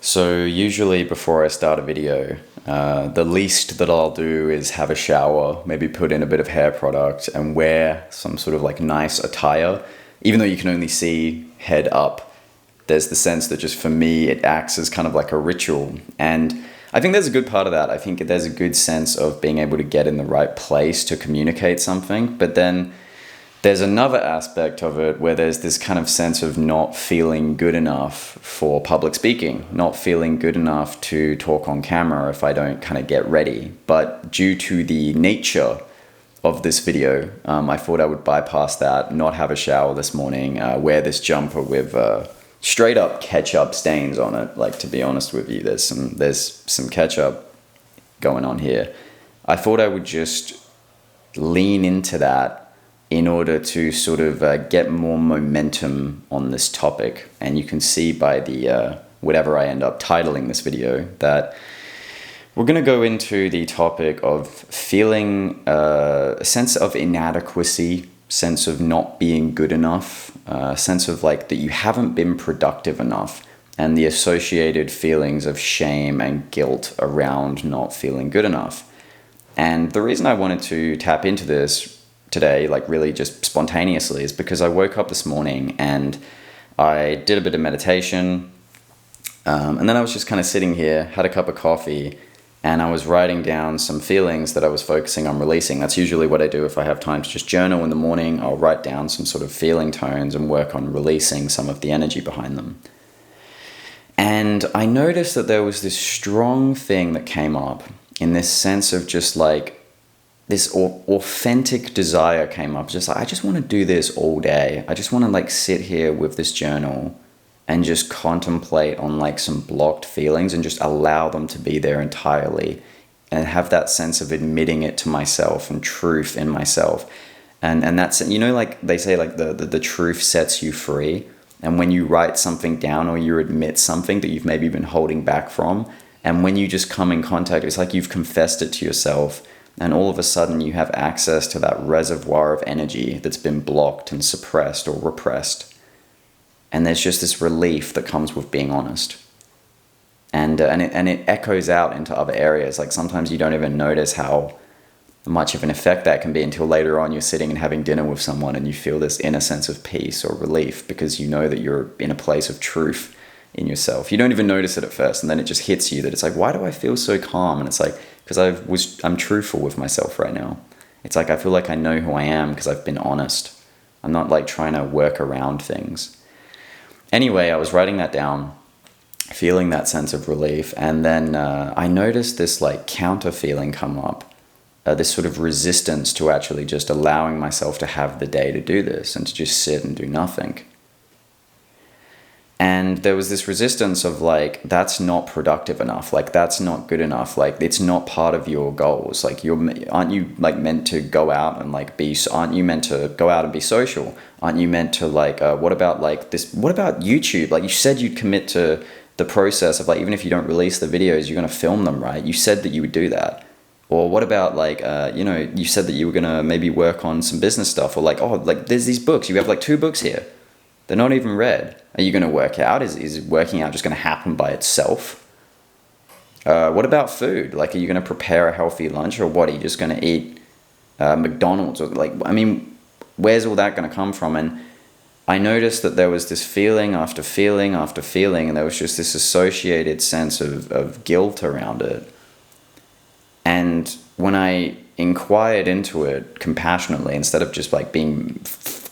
So usually before I start a video, the least that I'll do is have a shower, maybe put in a bit of hair product and wear some sort of like nice attire. Even though you can only see head up, there's the sense that just for me, it acts as kind of like a ritual. And I think there's a good part of that. I think there's a good sense of being able to get in the right place to communicate something. But then there's another aspect of it where there's this kind of sense of not feeling good enough for public speaking, not feeling good enough to talk on camera if I don't kind of get ready. But due to the nature of this video, I thought I would bypass that, not have a shower this morning, wear this jumper with straight up ketchup stains on it. Like, to be honest with you, there's some ketchup going on here. I thought I would just lean into that in order to sort of get more momentum on this topic. And you can see by the whatever I end up titling this video that we're going to go into the topic of feeling a sense of inadequacy, sense of not being good enough, sense of like that you haven't been productive enough, and the associated feelings of shame and guilt around not feeling good enough. And the reason I wanted to tap into this today, like really just spontaneously, is because I woke up this morning and I did a bit of meditation, and then I was just kind of sitting here, had a cup of coffee, and I was writing down some feelings that I was focusing on releasing. That's usually what I do if I have time to just journal in the morning. I'll write down some sort of feeling tones and work on releasing some of the energy behind them. And I noticed that there was this strong thing that came up in this sense of just like this authentic desire came up. Just like, I just want to do this all day. I just want to like sit here with this journal and just contemplate on like some blocked feelings and just allow them to be there entirely and have that sense of admitting it to myself and truth in myself. And that's, you know, like they say, like the truth sets you free. And when you write something down or you admit something that you've maybe been holding back from, and when you just come in contact, it's like you've confessed it to yourself. And all of a sudden you have access to that reservoir of energy that's been blocked and suppressed or repressed. And there's just this relief that comes with being honest. And it echoes out into other areas. Like sometimes you don't even notice how much of an effect that can be until later on you're sitting and having dinner with someone and you feel this inner sense of peace or relief because you know that you're in a place of truth in yourself. You don't even notice it at first, and then it just hits you that it's like, why do I feel so calm? And it's like, because I'm truthful with myself right now. It's like I feel like I know who I am because I've been honest. I'm not like trying to work around things. Anyway, I was writing that down, feeling that sense of relief, and then I noticed this like counter feeling come up, this sort of resistance to actually just allowing myself to have the day to do this and to just sit and do nothing. And there was this resistance of like, that's not productive enough. Like, that's not good enough. Like, it's not part of your goals. Like, aren't you like meant to go out and like aren't you meant to go out and be social? Aren't you meant to like, what about like this? What about YouTube? Like, you said you'd commit to the process of like, even if you don't release the videos, you're going to film them, right? You said that you would do that. Or what about like, you said that you were going to maybe work on some business stuff, or like, oh, like there's these books. You have like 2 books here. They're not even read. Are you going to work out? Is working out just going to happen by itself? What about food? Like, are you going to prepare a healthy lunch, or what? Are you just going to eat McDonald's? Or like, I mean, where's all that going to come from? And I noticed that there was this feeling after feeling after feeling, and there was just this associated sense of guilt around it. And when I inquired into it compassionately, instead of just like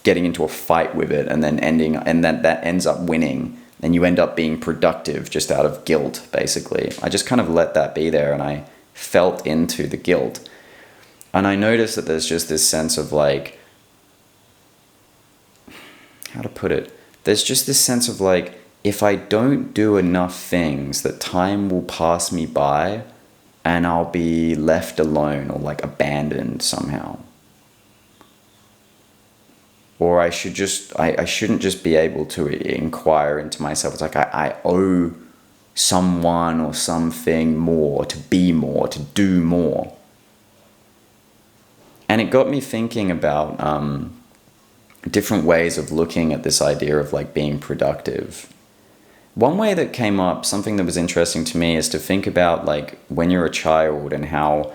getting into a fight with it and then that ends up winning and you end up being productive just out of guilt, basically. I just kind of let that be there, and I felt into the guilt. And I noticed that there's just this sense of like, how to put it? There's just this sense of like, if I don't do enough things, that time will pass me by and I'll be left alone or like abandoned somehow. Or I shouldn't just be able to inquire into myself. It's like I owe someone or something more, to be more, to do more. And it got me thinking about different ways of looking at this idea of like being productive. One way that came up, something that was interesting to me, is to think about like when you're a child and how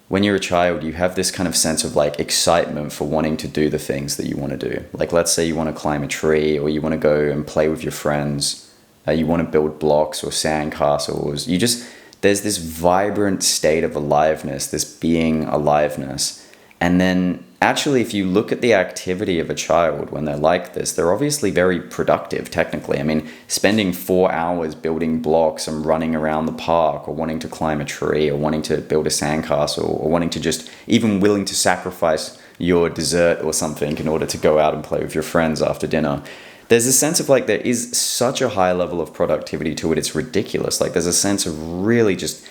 when you're a child you have this kind of sense of like excitement for wanting to do the things that you want to do. Like let's say you want to climb a tree, or you want to go and play with your friends, you want to build blocks or sand castles. There's this vibrant state of aliveness, this being aliveness. And then actually, if you look at the activity of a child when they're like this, they're obviously very productive technically. I mean, spending 4 hours building blocks and running around the park, or wanting to climb a tree, or wanting to build a sandcastle, or wanting to just even willing to sacrifice your dessert or something in order to go out and play with your friends after dinner. There's a sense of like there is such a high level of productivity to it. It's ridiculous. Like there's a sense of really just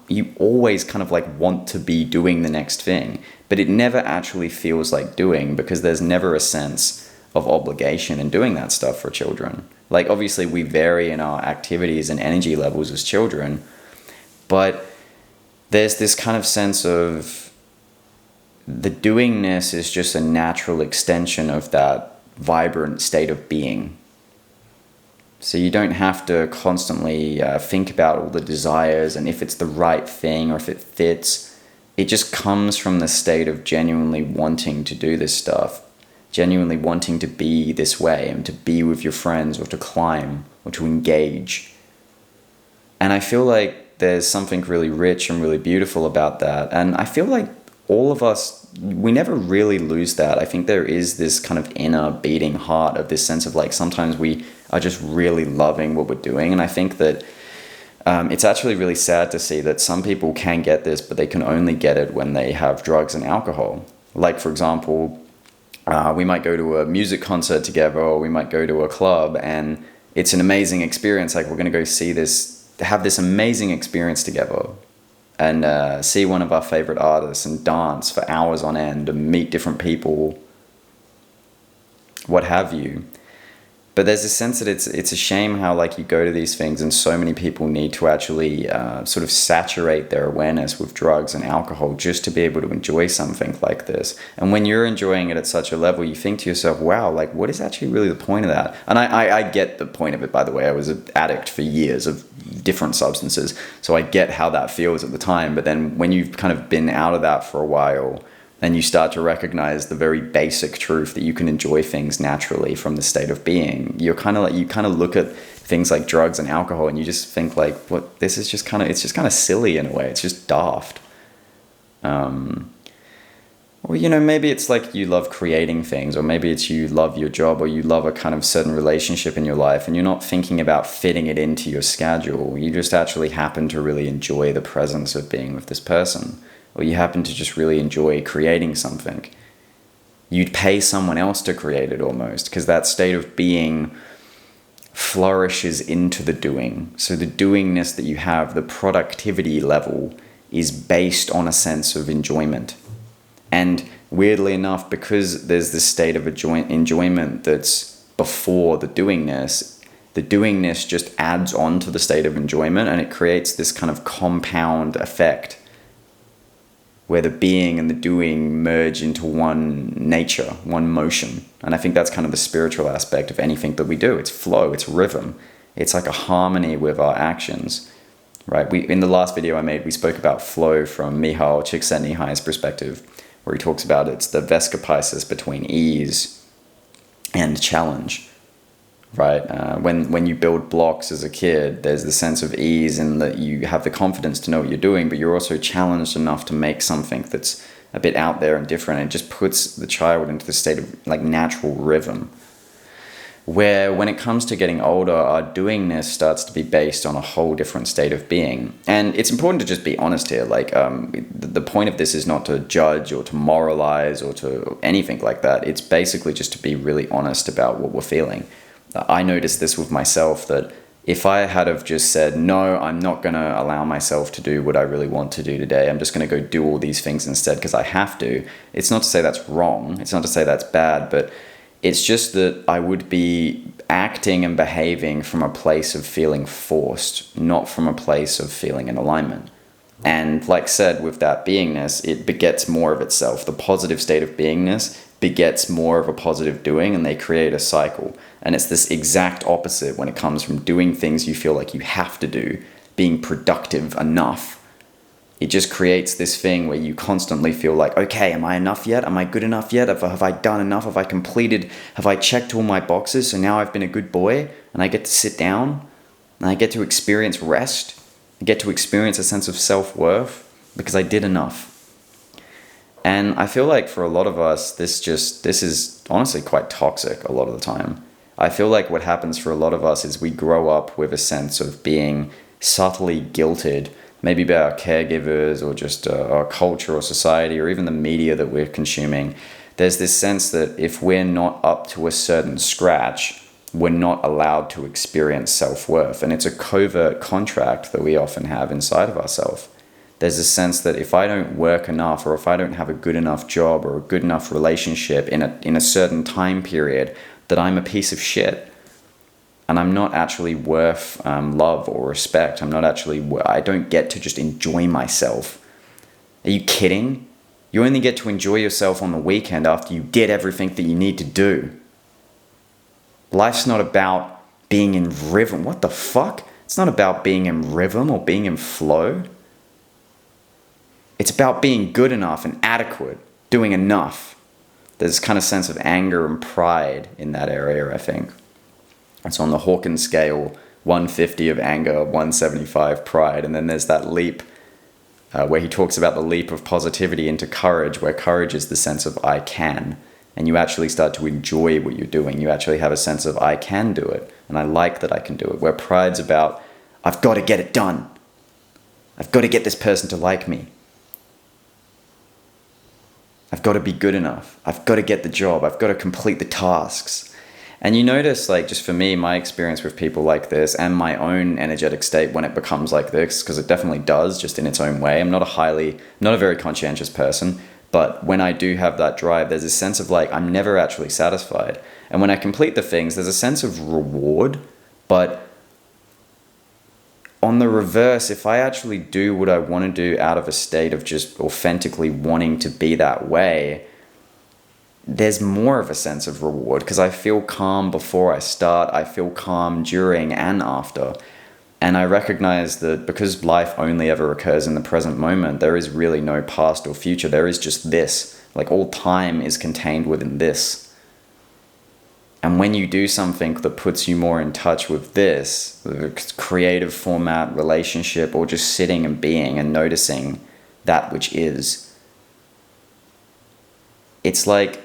you always kind of like want to be doing the next thing, but it never actually feels like doing, because there's never a sense of obligation in doing that stuff for children. Like obviously we vary in our activities and energy levels as children, but there's this kind of sense of the doingness is just a natural extension of that vibrant state of being. So you don't have to constantly think about all the desires and if it's the right thing or if it fits. It just comes from the state of genuinely wanting to do this stuff, genuinely wanting to be this way and to be with your friends or to climb or to engage. And I feel like there's something really rich and really beautiful about that. And I feel like all of us, we never really lose that. I think there is this kind of inner beating heart of this sense of like sometimes we are just really loving what we're doing. And I think that it's actually really sad to see that some people can get this, but they can only get it when they have drugs and alcohol. Like, for example, we might go to a music concert together, or we might go to a club, and it's an amazing experience. Like, we're going to go see this, have this amazing experience together, and see one of our favorite artists and dance for hours on end and meet different people, what have you. But there's a sense that it's a shame how like you go to these things and so many people need to actually sort of saturate their awareness with drugs and alcohol just to be able to enjoy something like this. And when you're enjoying it at such a level, you think to yourself, wow, like what is actually really the point of that? And I get the point of it, by the way. I was an addict for years of different substances, so I get how that feels at the time. But then when you've kind of been out of that for a while, and you start to recognize the very basic truth that you can enjoy things naturally from the state of being, you kind of look at things like drugs and alcohol and you just think like, what, this is just kind of, it's just kind of silly in a way. It's just daft. Or, you know, maybe it's like you love creating things, or maybe it's you love your job, or you love a kind of certain relationship in your life and you're not thinking about fitting it into your schedule. You just actually happen to really enjoy the presence of being with this person. Or you happen to just really enjoy creating something. You'd pay someone else to create it almost, because that state of being flourishes into the doing. So the doingness that you have, the productivity level, is based on a sense of enjoyment. And weirdly enough, because there's this state of enjoyment that's before the doingness just adds on to the state of enjoyment, and it creates this kind of compound effect where the being and the doing merge into one nature, one motion. And I think that's kind of the spiritual aspect of anything that we do. It's flow, it's rhythm. It's like a harmony with our actions, right? In the last video I made, we spoke about flow from Mihaly Csikszentmihalyi's perspective, where he talks about it's the Vesicapisces between ease and challenge. Right? When you build blocks as a kid, there's the sense of ease in that you have the confidence to know what you're doing, but you're also challenged enough to make something that's a bit out there and different. And it just puts the child into the state of like natural rhythm. Where when it comes to getting older, our doingness starts to be based on a whole different state of being. And it's important to just be honest here. Like the point of this is not to judge or to moralize or to anything like that. It's basically just to be really honest about what we're feeling. I noticed this with myself, that if I had have just said, no, I'm not going to allow myself to do what I really want to do today, I'm just going to go do all these things instead because I have to. It's not to say that's wrong. It's not to say that's bad, but it's just that I would be acting and behaving from a place of feeling forced, not from a place of feeling in alignment. And like said, with that beingness, it begets more of itself. The positive state of beingness begets more of a positive doing, and they create a cycle. And it's this exact opposite when it comes from doing things you feel like you have to do, being productive enough. It just creates this thing where you constantly feel like, okay, am I enough yet? Am I good enough yet? Have I done enough? Have I completed? Have I checked all my boxes? So now I've been a good boy and I get to sit down and I get to experience rest. I get to experience a sense of self-worth because I did enough. And I feel like for a lot of us, this is honestly quite toxic a lot of the time. I feel like what happens for a lot of us is we grow up with a sense of being subtly guilted, maybe by our caregivers or just our culture or society or even the media that we're consuming. There's this sense that if we're not up to a certain scratch, we're not allowed to experience self-worth. And it's a covert contract that we often have inside of ourselves. There's a sense that if I don't work enough, or if I don't have a good enough job or a good enough relationship in a certain time period, that I'm a piece of shit. And I'm not actually worth love or respect. I don't get to just enjoy myself. Are you kidding? You only get to enjoy yourself on the weekend after you did everything that you need to do. Life's not about being in rhythm. What the fuck? It's not about being in rhythm or being in flow. It's about being good enough and adequate, doing enough. There's kind of sense of anger and pride in that area, I think. It's on the Hawkins scale, 150 of anger, 175 pride. And then there's that leap where he talks about the leap of positivity into courage, where courage is the sense of I can. And you actually start to enjoy what you're doing. You actually have a sense of I can do it. And I like that I can do it. Where pride's about, I've got to get it done. I've got to get this person to like me. I've got to be good enough. I've got to get the job. I've got to complete the tasks. And you notice, like, just for me, my experience with people like this and my own energetic state when it becomes like this, because it definitely does, just in its own way. I'm not a very conscientious person, but when I do have that drive, there's a sense of like, I'm never actually satisfied. And when I complete the things, there's a sense of reward, but on the reverse, if I actually do what I want to do out of a state of just authentically wanting to be that way, there's more of a sense of reward because I feel calm before I start. I feel calm during and after. And I recognize that because life only ever occurs in the present moment, there is really no past or future. There is just this. Like all time is contained within this. And when you do something that puts you more in touch with this, the creative format, relationship, or just sitting and being and noticing that which is, it's like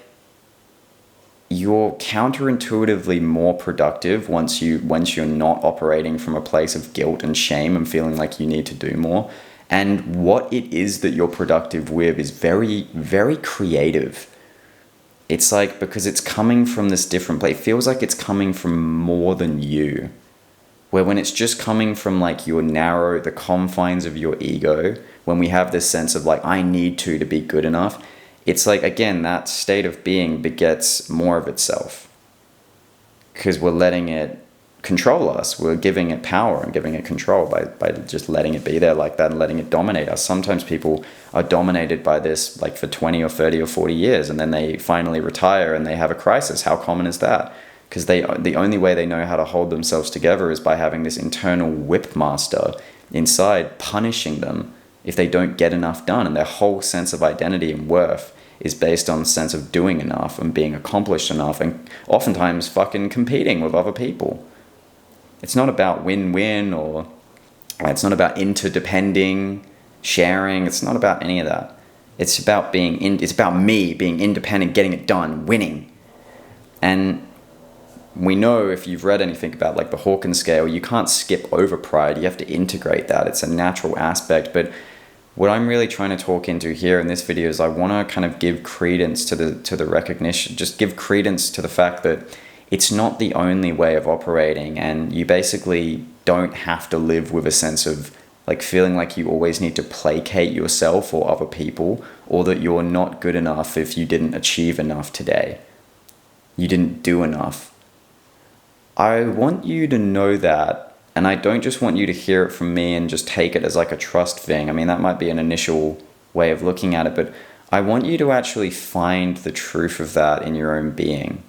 you're counterintuitively more productive once you're not operating from a place of guilt and shame and feeling like you need to do more. And what it is that you're productive with is very, very creative. It's like, because it's coming from this different place, it feels like it's coming from more than you. Where when it's just coming from like the confines of your ego, when we have this sense of like, I need to be good enough, it's like, again, that state of being begets more of itself. Because we're letting it control us. We're giving it power and giving it control by just letting it be there like that and letting it dominate us. Sometimes people are dominated by this like for 20 or 30 or 40 years and then they finally retire and they have a crisis. How common is that? Because the only way they know how to hold themselves together is by having this internal whip master inside punishing them if they don't get enough done. And their whole sense of identity and worth is based on the sense of doing enough and being accomplished enough and oftentimes fucking competing with other people. It's not about win-win or it's not about interdepending, sharing. It's not about any of that. It's about it's about me being independent, getting it done, winning. And we know, if you've read anything about like the Hawkins scale, you can't skip over pride. You have to integrate that. It's a natural aspect. But what I'm really trying to talk into here in this video is I want to kind of give credence to the recognition, just give credence to the fact that it's not the only way of operating, and you basically don't have to live with a sense of like feeling like you always need to placate yourself or other people, or that you're not good enough if you didn't achieve enough today. You didn't do enough. I want you to know that, and I don't just want you to hear it from me and just take it as like a trust thing. I mean, that might be an initial way of looking at it, but I want you to actually find the truth of that in your own being.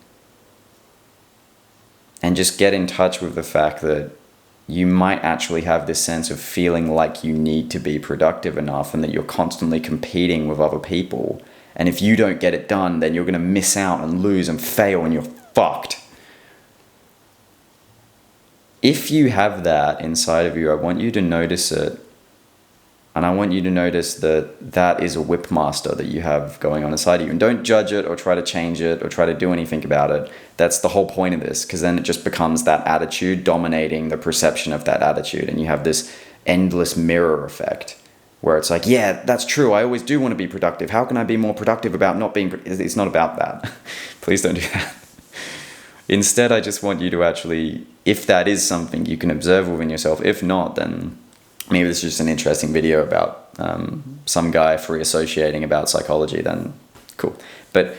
And just get in touch with the fact that you might actually have this sense of feeling like you need to be productive enough and that you're constantly competing with other people. And if you don't get it done, then you're going to miss out and lose and fail and you're fucked. If you have that inside of you, I want you to notice it. And I want you to notice that that is a whipmaster that you have going on inside of you. And don't judge it or try to change it or try to do anything about it. That's the whole point of this, because then it just becomes that attitude dominating the perception of that attitude. And you have this endless mirror effect where it's like, yeah, that's true. I always do want to be productive. How can I be more productive about not being? It's not about that. Please don't do that. Instead, I just want you to actually, if that is something you can observe within yourself, if not, then maybe this is just an interesting video about some guy free associating about psychology, then cool. But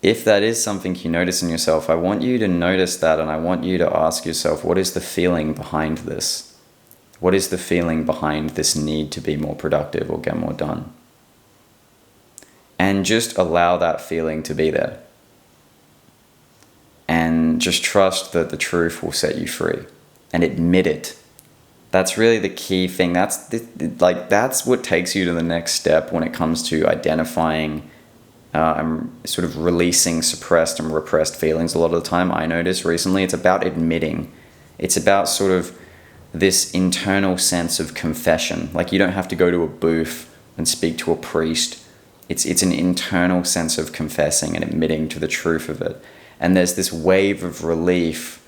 if that is something you notice in yourself, I want you to notice that, and I want you to ask yourself, what is the feeling behind this? What is the feeling behind this need to be more productive or get more done? And just allow that feeling to be there. And just trust that the truth will set you free. And admit it. That's really the key thing. That's what takes you to the next step when it comes to identifying and sort of releasing suppressed and repressed feelings. A lot of the time, I notice recently, it's about admitting. It's about sort of this internal sense of confession. Like, you don't have to go to a booth and speak to a priest. It's an internal sense of confessing and admitting to the truth of it. And there's this wave of relief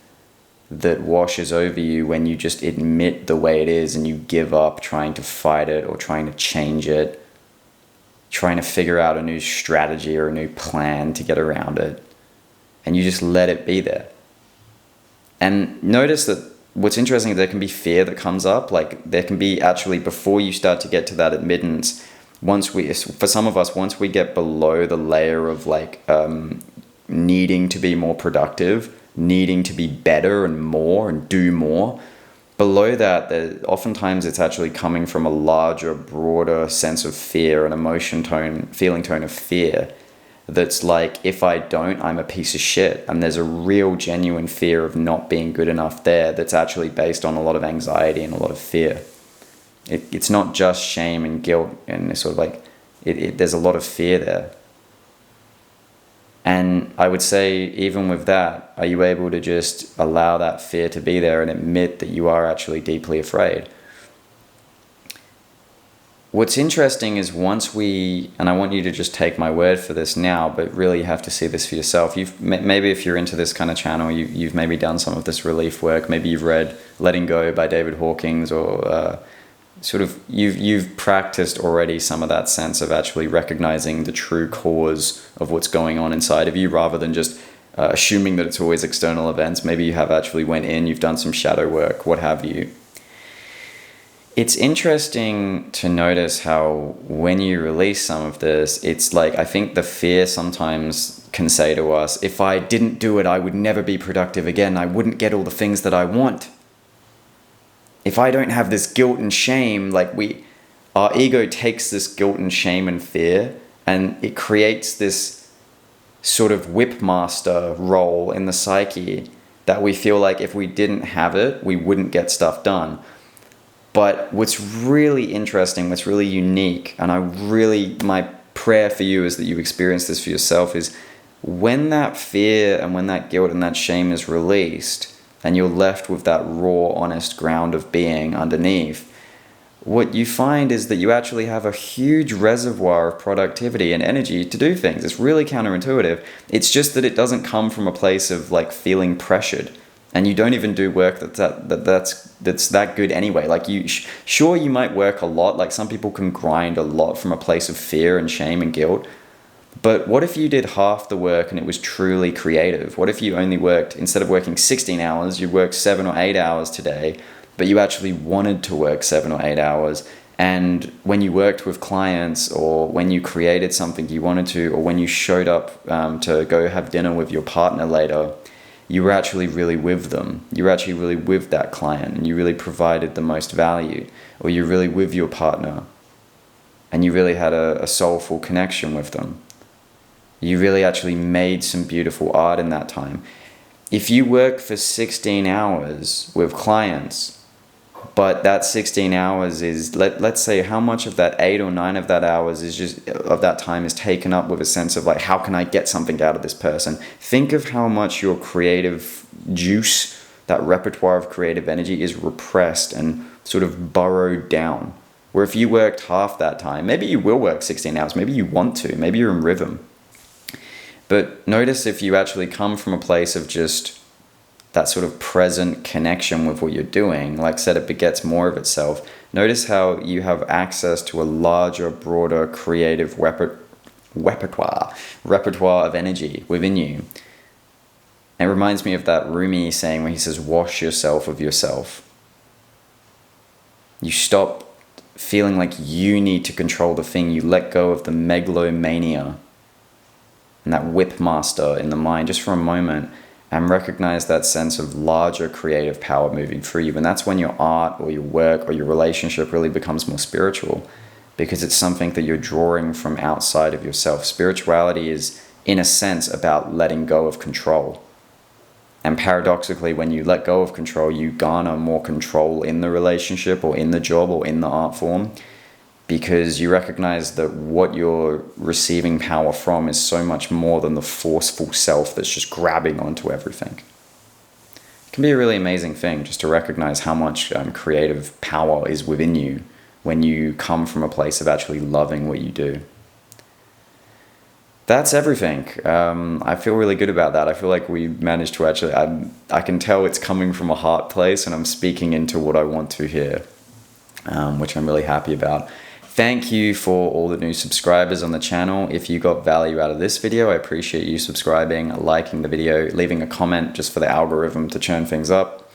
that washes over you when you just admit the way it is and you give up trying to fight it or trying to change it, trying to figure out a new strategy or a new plan to get around it. And you just let it be there. And notice that what's interesting is there can be fear that comes up. Like, there can be actually, before you start to get to that admittance, for some of us, once we get below the layer of needing to be more productive, needing to be better and more and do more, below that, oftentimes it's actually coming from a larger, broader sense of fear, an feeling tone of fear that's like, if I don't, I'm a piece of shit. And there's a real genuine fear of not being good enough there that's actually based on a lot of anxiety and a lot of fear. It's not just shame and guilt and it's sort of there's a lot of fear there. And I would say, even with that, are you able to just allow that fear to be there and admit that you are actually deeply afraid? What's interesting is and I want you to just take my word for this now, but really you have to see this for yourself. Maybe if you're into this kind of channel, you've maybe done some of this relief work. Maybe you've read Letting Go by David Hawkins, or you've practiced already some of that sense of actually recognizing the true cause of what's going on inside of you, rather than just assuming that it's always external events. Maybe you have actually went in, you've done some shadow work, what have you. It's interesting to notice how when you release some of this, it's like, I think the fear sometimes can say to us, if I didn't do it, I would never be productive again. I wouldn't get all the things that I want. If I don't have this guilt and shame, our ego takes this guilt and shame and fear, and it creates this sort of whipmaster role in the psyche that we feel like if we didn't have it, we wouldn't get stuff done. But what's really interesting, what's really unique, and my prayer for you is that you experience this for yourself, is when that fear and when that guilt and that shame is released, and you're left with that raw, honest ground of being underneath, what you find is that you actually have a huge reservoir of productivity and energy to do things. It's really counterintuitive. It's just that it doesn't come from a place of feeling pressured. And you don't even do work that's that good anyway. Sure, you might work a lot. Some people can grind a lot from a place of fear and shame and guilt. But what if you did half the work and it was truly creative? What if you only worked, instead of working 16 hours, you worked 7 or 8 hours today, but you actually wanted to work 7 or 8 hours? And when you worked with clients, or when you created something you wanted to, or when you showed up to go have dinner with your partner later, you were actually really with them. You were actually really with that client, and you really provided the most value. Or you're really with your partner, and you really had a soulful connection with them. You really actually made some beautiful art in that time. if you work for 16 hours with clients, but that 16 hours is, let's say, how much of that 8 or 9 of that hours is just, of that time is taken up with a sense of like, how can I get something out of this person? Think of how much your creative juice, that repertoire of creative energy, is repressed and sort of burrowed down. Where if you worked half that time, maybe you will work 16 hours, maybe you want to, maybe you're in rhythm. But notice if you actually come from a place of just that sort of present connection with what you're doing, like I said, it begets more of itself. Notice how you have access to a larger, broader, creative repertoire of energy within you. It reminds me of that Rumi saying where he says, wash yourself of yourself. You stop feeling like you need to control the thing. You let go of the megalomania and that whip master in the mind just for a moment, and recognize that sense of larger creative power moving through you. And that's when your art or your work or your relationship really becomes more spiritual, because it's something that you're drawing from outside of yourself. Spirituality is, in a sense, about letting go of control. And paradoxically, when you let go of control, you garner more control in the relationship or in the job or in the art form, because you recognize that what you're receiving power from is so much more than the forceful self that's just grabbing onto everything. It can be a really amazing thing just to recognize how much creative power is within you when you come from a place of actually loving what you do. That's everything. I feel really good about that. I feel like we managed to actually, I can tell it's coming from a heart place and I'm speaking into what I want to hear, which I'm really happy about. Thank you for all the new subscribers on the channel. If you got value out of this video, I appreciate you subscribing, liking the video, leaving a comment just for the algorithm to churn things up,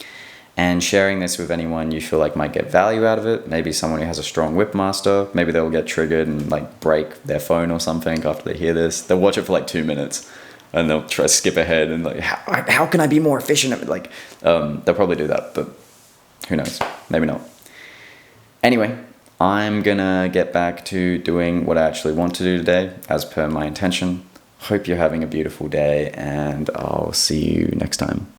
and sharing this with anyone you feel like might get value out of it. Maybe someone who has a strong whipmaster. Maybe they'll get triggered and like break their phone or something after they hear this. They'll watch it for like 2 minutes and they'll try to skip ahead and like, how can I be more efficient? Like, they'll probably do that, but who knows? Maybe not. Anyway, I'm gonna get back to doing what I actually want to do today, as per my intention. Hope you're having a beautiful day, and I'll see you next time.